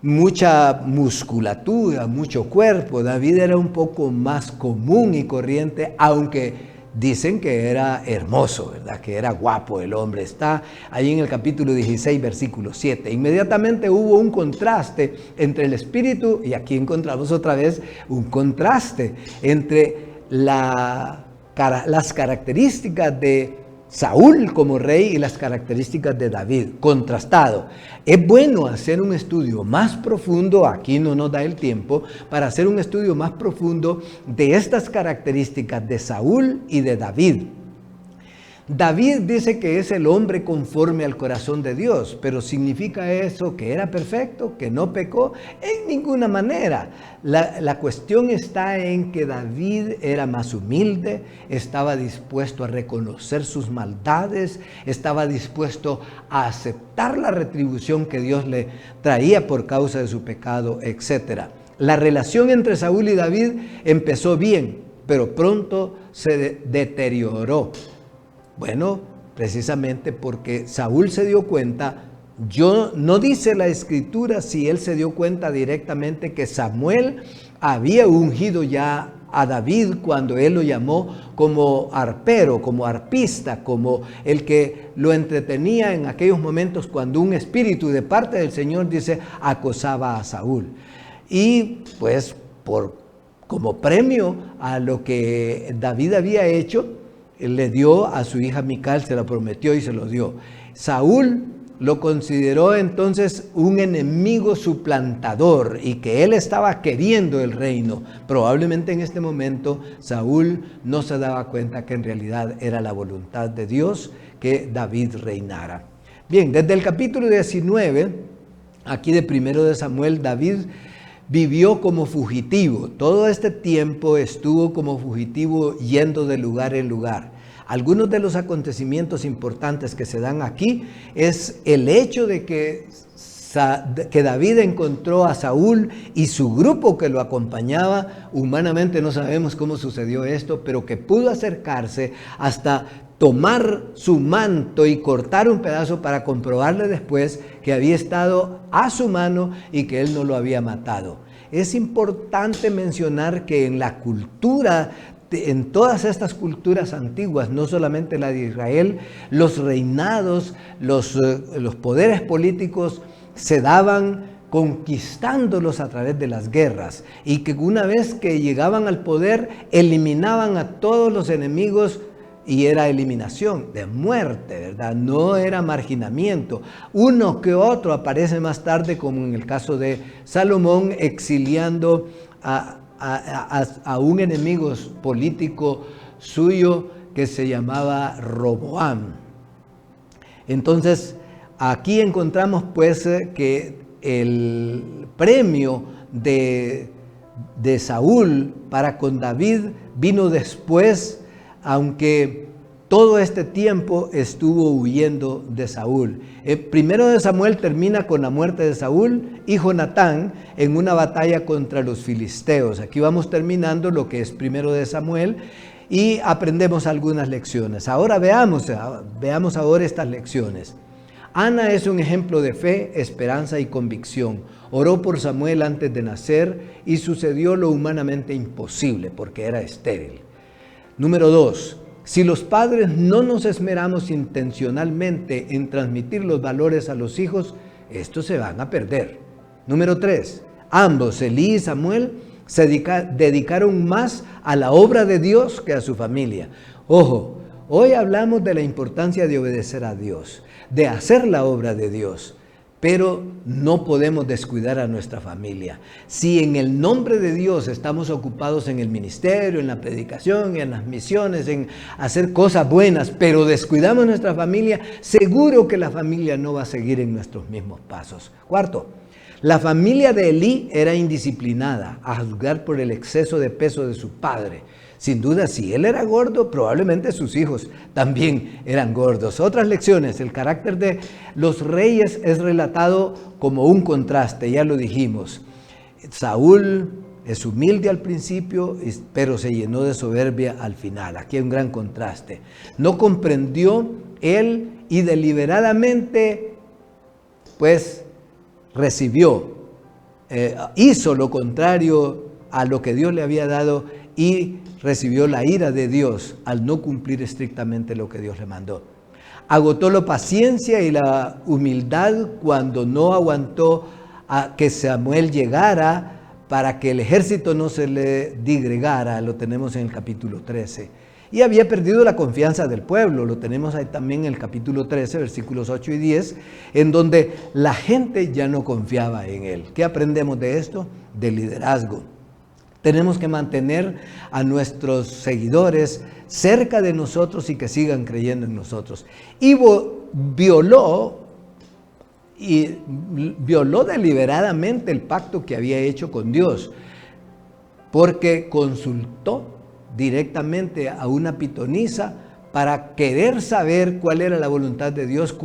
mucha musculatura, mucho cuerpo. David era un poco más común y corriente, aunque dicen que era hermoso, ¿verdad? Que era guapo el hombre. Está ahí en el capítulo 16, versículo 7. Inmediatamente hubo un contraste entre el espíritu, y aquí encontramos otra vez un contraste entre las características de Saúl como rey y las características de David, contrastado. Es bueno hacer un estudio más profundo, aquí no nos da el tiempo, para hacer un estudio más profundo de estas características de Saúl y de David. David dice que es el hombre conforme al corazón de Dios, pero ¿significa eso que era perfecto, que no pecó? En ninguna manera. La cuestión está en que David era más humilde, estaba dispuesto a reconocer sus maldades, estaba dispuesto a aceptar la retribución que Dios le traía por causa de su pecado, etc. La relación entre Saúl y David empezó bien, pero pronto se deterioró. Bueno, precisamente porque Saúl se dio cuenta, no dice la Escritura si él se dio cuenta directamente que Samuel había ungido ya a David cuando él lo llamó como arpero, como arpista, como el que lo entretenía en aquellos momentos cuando un espíritu de parte del Señor, dice, acosaba a Saúl. Y pues como premio a lo que David había hecho, le dio a su hija Mical, se la prometió y se lo dio. Saúl lo consideró entonces un enemigo suplantador y que él estaba queriendo el reino. Probablemente en este momento Saúl no se daba cuenta que en realidad era la voluntad de Dios que David reinara. Bien, desde el capítulo 19, aquí de 1 de Samuel, David vivió como fugitivo. Todo este tiempo estuvo como fugitivo yendo de lugar en lugar. Algunos de los acontecimientos importantes que se dan aquí es el hecho de que David encontró a Saúl y su grupo que lo acompañaba. Humanamente no sabemos cómo sucedió esto, pero que pudo acercarse hasta tomar su manto y cortar un pedazo para comprobarle después que había estado a su mano y que él no lo había matado. Es importante mencionar que en la cultura, en todas estas culturas antiguas, no solamente la de Israel, los reinados, los poderes políticos se daban conquistándolos a través de las guerras, y que una vez que llegaban al poder eliminaban a todos los enemigos, y era eliminación de muerte, ¿verdad? No era marginamiento. Uno que otro aparece más tarde, como en el caso de Salomón exiliando a un enemigo político suyo que se llamaba Roboam. Entonces, aquí encontramos pues que el premio de Saúl para con David vino después, aunque todo este tiempo estuvo huyendo de Saúl. Primero de Samuel termina con la muerte de Saúl y Jonatán en una batalla contra los filisteos. Aquí vamos terminando lo que es primero de Samuel y aprendemos algunas lecciones. Ahora veamos ahora estas lecciones. Ana es un ejemplo de fe, esperanza y convicción. Oró por Samuel antes de nacer y sucedió lo humanamente imposible porque era estéril. Número 2. Si los padres no nos esmeramos intencionalmente en transmitir los valores a los hijos, estos se van a perder. Número 3. Ambos, Elí y Samuel, se dedicaron más a la obra de Dios que a su familia. Ojo, hoy hablamos de la importancia de obedecer a Dios, de hacer la obra de Dios, pero no podemos descuidar a nuestra familia. Si en el nombre de Dios estamos ocupados en el ministerio, en la predicación, en las misiones, en hacer cosas buenas, pero descuidamos nuestra familia, seguro que la familia no va a seguir en nuestros mismos pasos. Cuarto, la familia de Elí era indisciplinada, a juzgar por el exceso de peso de su padre. Sin duda, si él era gordo, probablemente sus hijos también eran gordos. Otras lecciones: el carácter de los reyes es relatado como un contraste, ya lo dijimos. Saúl es humilde al principio, pero se llenó de soberbia al final. Aquí hay un gran contraste. No comprendió él y deliberadamente, pues, hizo lo contrario a lo que Dios le había dado y recibió la ira de Dios al no cumplir estrictamente lo que Dios le mandó. Agotó la paciencia y la humildad cuando no aguantó a que Samuel llegara para que el ejército no se le disgregara. Lo tenemos en el capítulo 13. Y había perdido la confianza del pueblo. Lo tenemos ahí también en el capítulo 13, versículos 8 y 10, en donde la gente ya no confiaba en él. ¿Qué aprendemos de esto? Del liderazgo. Tenemos que mantener a nuestros seguidores cerca de nosotros y que sigan creyendo en nosotros. Y violó deliberadamente el pacto que había hecho con Dios, porque consultó directamente a una pitonisa para querer saber cuál era la voluntad de Dios,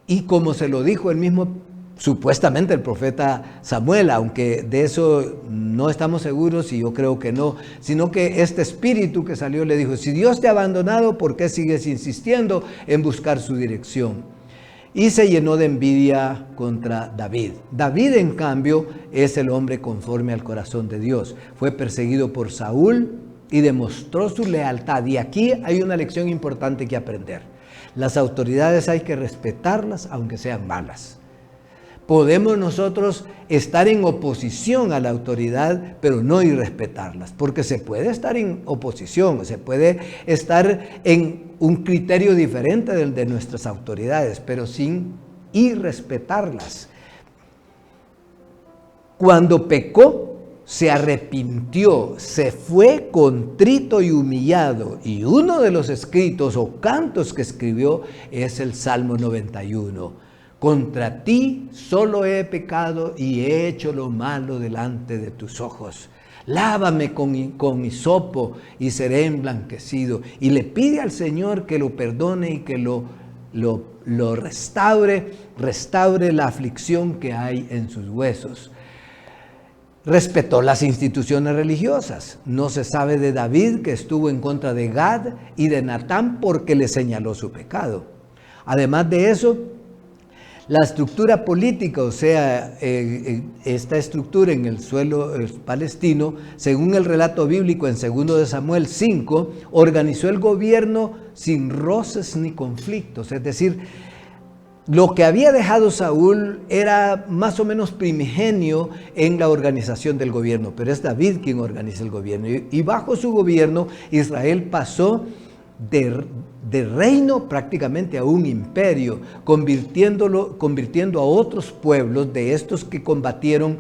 y como se lo dijo el mismo supuestamente el profeta Samuel, aunque de eso no estamos seguros y yo creo que no, sino que este espíritu que salió le dijo, si Dios te ha abandonado, ¿por qué sigues insistiendo en buscar su dirección? Y se llenó de envidia contra David. David, en cambio, es el hombre conforme al corazón de Dios. Fue perseguido por Saúl y demostró su lealtad. Y aquí hay una lección importante que aprender. Las autoridades hay que respetarlas, aunque sean malas. Podemos nosotros estar en oposición a la autoridad, pero no irrespetarlas, porque se puede estar en oposición, se puede estar en un criterio diferente del de nuestras autoridades, pero sin irrespetarlas. Cuando pecó, se arrepintió, se fue contrito y humillado, y uno de los escritos o cantos que escribió es el Salmo 91. Contra ti solo he pecado y he hecho lo malo delante de tus ojos. Lávame con hisopo y seré emblanquecido. Y le pide al Señor que lo perdone y que lo restaure la aflicción que hay en sus huesos. Respetó las instituciones religiosas. No se sabe de David que estuvo en contra de Gad y de Natán porque le señaló su pecado. Además de eso, la estructura política, o sea, esta estructura en el suelo palestino, según el relato bíblico en 2 de Samuel 5, organizó el gobierno sin roces ni conflictos. Es decir, lo que había dejado Saúl era más o menos primigenio en la organización del gobierno, pero es David quien organiza el gobierno. Y bajo su gobierno, Israel pasó de reino prácticamente a un imperio, convirtiendo a otros pueblos de estos que combatieron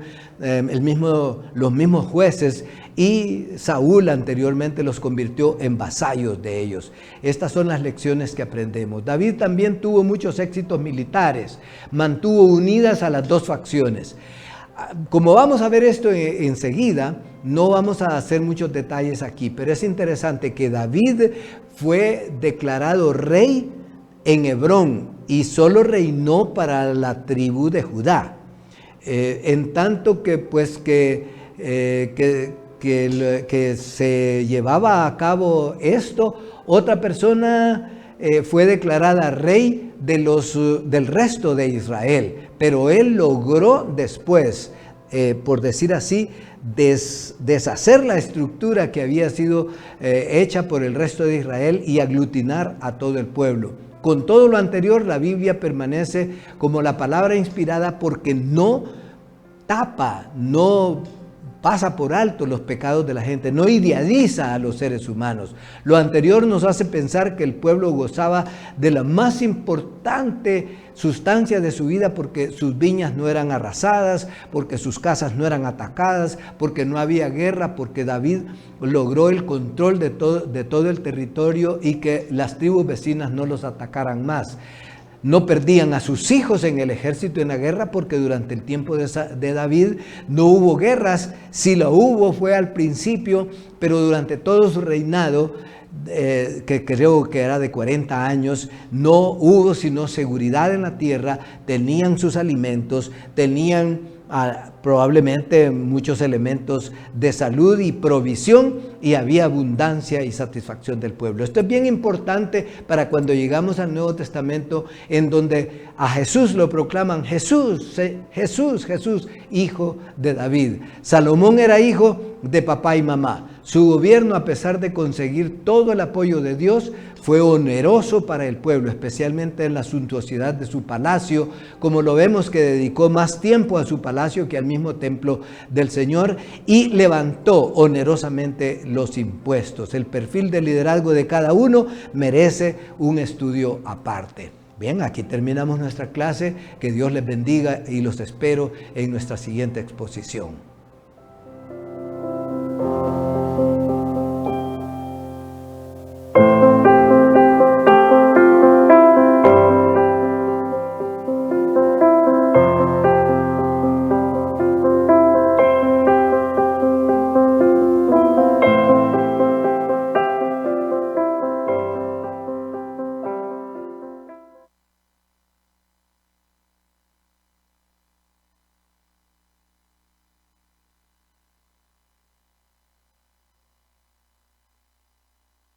los mismos jueces, y Saúl anteriormente los convirtió en vasallos de ellos. Estas son las lecciones que aprendemos. David también tuvo muchos éxitos militares, mantuvo unidas a las dos facciones. Como vamos a ver esto enseguida, no vamos a hacer muchos detalles aquí, pero es interesante que David fue declarado rey en Hebrón y solo reinó para la tribu de Judá. En tanto que se llevaba a cabo esto, otra persona fue declarada rey del resto de Israel, pero él logró después, por decir así, deshacer la estructura que había sido hecha por el resto de Israel y aglutinar a todo el pueblo. Con todo lo anterior, la Biblia permanece como la palabra inspirada porque no tapa, no pasa por alto los pecados de la gente, no idealiza a los seres humanos. Lo anterior nos hace pensar que el pueblo gozaba de la más importante sustancia de su vida porque sus viñas no eran arrasadas, porque sus casas no eran atacadas, porque no había guerra, porque David logró el control de todo el territorio y que las tribus vecinas no los atacaran más. No perdían a sus hijos en el ejército en la guerra porque durante el tiempo de David no hubo guerras. Si lo hubo fue al principio, pero durante todo su reinado, que creo que era de 40 años, no hubo sino seguridad en la tierra, tenían sus alimentos, tenían probablemente muchos elementos de salud y provisión, y había abundancia y satisfacción del pueblo. Esto es bien importante para cuando llegamos al Nuevo Testamento, en donde a Jesús lo proclaman Jesús, hijo de David. Salomón era hijo de papá y mamá. Su gobierno, a pesar de conseguir todo el apoyo de Dios, fue oneroso para el pueblo, especialmente en la suntuosidad de su palacio, como lo vemos que dedicó más tiempo a su palacio que al mismo templo del Señor, y levantó onerosamente los impuestos. El perfil de liderazgo de cada uno merece un estudio aparte. Bien, aquí terminamos nuestra clase. Que Dios les bendiga y los espero en nuestra siguiente exposición.